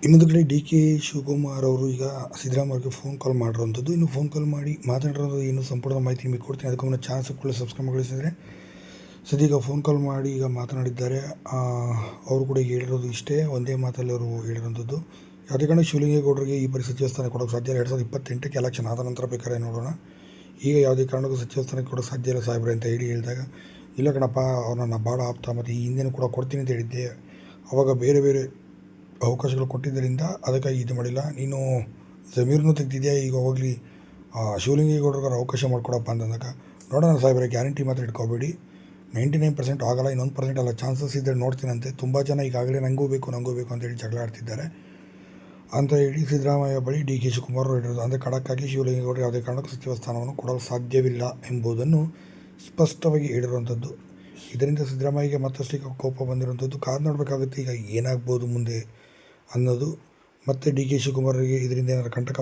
ಇನ್ನೊಂದು ಕಡೆ D K Shivakumar ಅವರು ಈಗ ಸಿದ್ದರಾಮಯ್ಯಗೆ ಫೋನ್ ಕಾಲ್ ಮಾಡಿರೋಂಥದ್ದು. ಇನ್ನು ಫೋನ್ ಕಾಲ್ ಮಾಡಿ ಮಾತಾಡಿರೋದು ಏನು ಸಂಪೂರ್ಣ ಮಾಹಿತಿ ನಿಮಗೆ ಕೊಡ್ತೀನಿ. ಅದಕ್ಕೆ ಮುನ್ನ ಚಾನಲ್ ಸಬ್ಸ್ಕ್ರೈಬ್ ಮಾಡಿಸಿದರೆ ಸದ್ಯ ಫೋನ್ ಕಾಲ್ ಮಾಡಿ ಈಗ ಮಾತನಾಡಿದ್ದಾರೆ. ಅವರು ಕೂಡ ಹೇಳಿರೋದು ಇಷ್ಟೇ, ಒಂದೇ ಮಾತಲ್ಲಿ ಅವರು ಹೇಳಿರೋಂಥದ್ದು. ಯಾವುದೇ ಕಾರಣ ಶಿವಲಿಂಗೇಗೌಡರಿಗೆ ಈ ಬಾರಿ ಸಚಿವ ಸ್ಥಾನ ಕೊಡೋಕ್ಕೆ ಸಾಧ್ಯ ಇಲ್ಲ. 2028ಕ್ಕೆ ಎಲೆಕ್ಷನ್ ಆದ ನಂತರ ಬೇಕಾದ್ರೆ ನೋಡೋಣ, ಈಗ ಯಾವುದೇ ಕಾರಣಕ್ಕೂ ಸಚಿವ ಸ್ಥಾನಕ್ಕೆ ಕೊಡೋಕ್ಕೆ ಸಾಧ್ಯ ಇಲ್ಲ ಸಾಹೇಬ್ರೆ ಅಂತ ಹೇಳಿದಾಗ, ಇಲ್ಲ ಕಣಪ್ಪ ಅವ್ರು ನನ್ನ ಭಾಳ ಆಪ್ತ, ಮತ್ತು ಈ ಹಿಂದೆನೂ ಕೂಡ ಕೊಡ್ತೀನಿ ಅಂತ ಹೇಳಿದ್ದೆ, ಅವಾಗ ಬೇರೆ ಬೇರೆ ಅವಕಾಶಗಳು ಕೊಟ್ಟಿದ್ದರಿಂದ ಅದಕ್ಕಾಗಿ ಇದು ಮಾಡಿಲ್ಲ. ನೀನು ಜಮೀರನ್ನು ತೆಗ್ದಿದ್ಯಾ, ಈಗ ಹೋಗಲಿ ಶಿವಲಿಂಗೇಗೌಡರಿಗೆ ಅವಕಾಶ ಮಾಡಿಕೊಡಪ್ಪ ಅಂತಂದಾಗ, ನೋಡೋಣ ಸಾಹೇಬ್ರೆ, ಗ್ಯಾರಂಟಿ ಮಾತ್ರ ಇಟ್ಕೋಬೇಡಿ, 99% ಆಗಲ್ಲ, ಇನ್ನೊಂದು ಪರ್ಸೆಂಟ್ ಅಲ್ಲ, ಚಾನ್ಸಸ್ ಇದ್ದರೆ ನೋಡ್ತೀನಂತೆ. ತುಂಬ ಜನ ಈಗಾಗಲೇ ನನಗೂ ಬೇಕು ಅಂತೇಳಿ ಜಗಳ ಆಡ್ತಿದ್ದಾರೆ ಅಂತ ಹೇಳಿ ಸಿದ್ದರಾಮಯ್ಯ ಬಳಿ ಡಿ ಕೆ ಶಿವಕುಮಾರ್ ಹೇಳಿರೋದು. ಅಂದರೆ ಖಡಕ್ಕಾಗಿ ಶಿವಲಿಂಗೇಗೌಡರು ಯಾವುದೇ ಕಾರಣಕ್ಕೂ ಸಚಿವ ಸ್ಥಾನವನ್ನು ಕೊಡಲು ಸಾಧ್ಯವಿಲ್ಲ ಎಂಬುದನ್ನು ಸ್ಪಷ್ಟವಾಗಿ ಹೇಳಿರುವಂಥದ್ದು. ಇದರಿಂದ ಸಿದ್ದರಾಮಯ್ಯಗೆ ಮತ್ತಷ್ಟು ಕೋಪ ಬಂದಿರುವಂಥದ್ದು. ಕಾದು ನೋಡಬೇಕಾಗುತ್ತೆ ಈಗ ಏನಾಗ್ಬೋದು ಮುಂದೆ ಅನ್ನೋದು. ಮತ್ತು ಡಿ ಕೆ ಶಿವಕುಮಾರ್ಗೆ ಇದರಿಂದ ಏನಾದರೂ ಕಂಟಕ